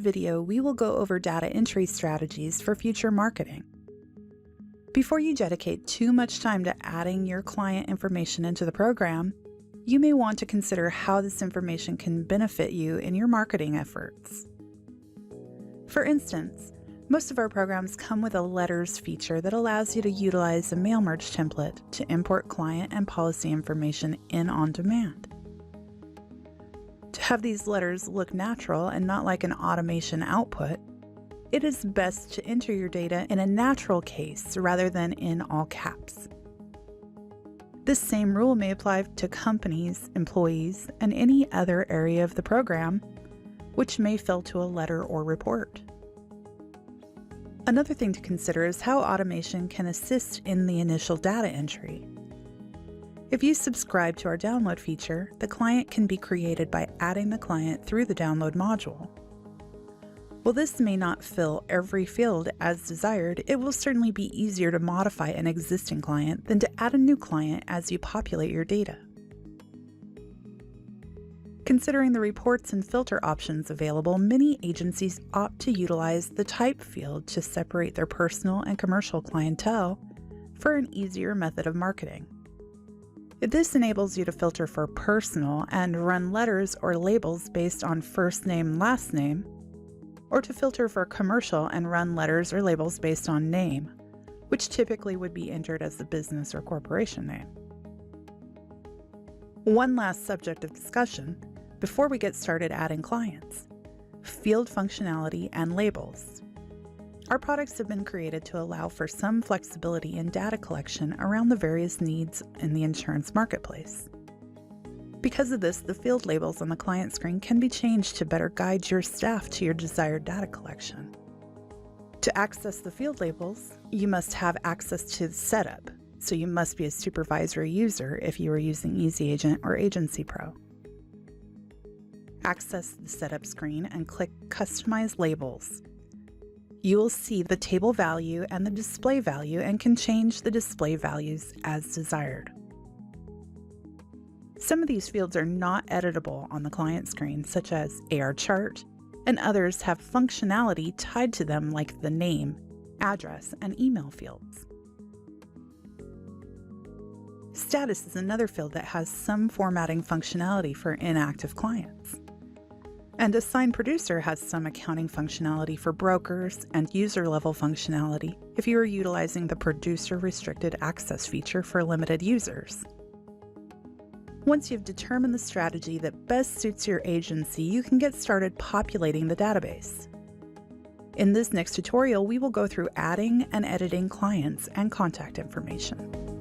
video, we will go over data entry strategies for future marketing. Before you dedicate too much time to adding your client information into the program, you may want to consider how this information can benefit you in your marketing efforts. For instance, most of our programs come with a letters feature that allows you to utilize a mail merge template to import client and policy information in on demand. To have these letters look natural and not like an automation output, it is best to enter your data in a natural case rather than in all caps. This same rule may apply to companies, employees, and any other area of the program, which may fill to a letter or report. Another thing to consider is how automation can assist in the initial data entry. If you subscribe to our download feature, the client can be created by adding the client through the download module. While this may not fill every field as desired, it will certainly be easier to modify an existing client than to add a new client as you populate your data. Considering the reports and filter options available, many agencies opt to utilize the type field to separate their personal and commercial clientele for an easier method of marketing. This enables you to filter for personal and run letters or labels based on first name, last name, or to filter for commercial and run letters or labels based on name, which typically would be entered as the business or corporation name. One last subject of discussion before we get started adding clients: field functionality and labels. Our products have been created to allow for some flexibility in data collection around the various needs in the insurance marketplace. Because of this, the field labels on the client screen can be changed to better guide your staff to your desired data collection. To access the field labels, you must have access to the setup, so you must be a supervisory user if you are using EasyAgent or Agency Pro. Access the setup screen and click Customize Labels. You will see the table value and the display value and can change the display values as desired. Some of these fields are not editable on the client screen, such as AR chart, and others have functionality tied to them like the name, address, and email fields. Status is another field that has some formatting functionality for inactive clients. And Assign Producer has some accounting functionality for brokers and user-level functionality if you are utilizing the Producer Restricted Access feature for limited users. Once you've determined the strategy that best suits your agency, you can get started populating the database. In this next tutorial, we will go through adding and editing clients and contact information.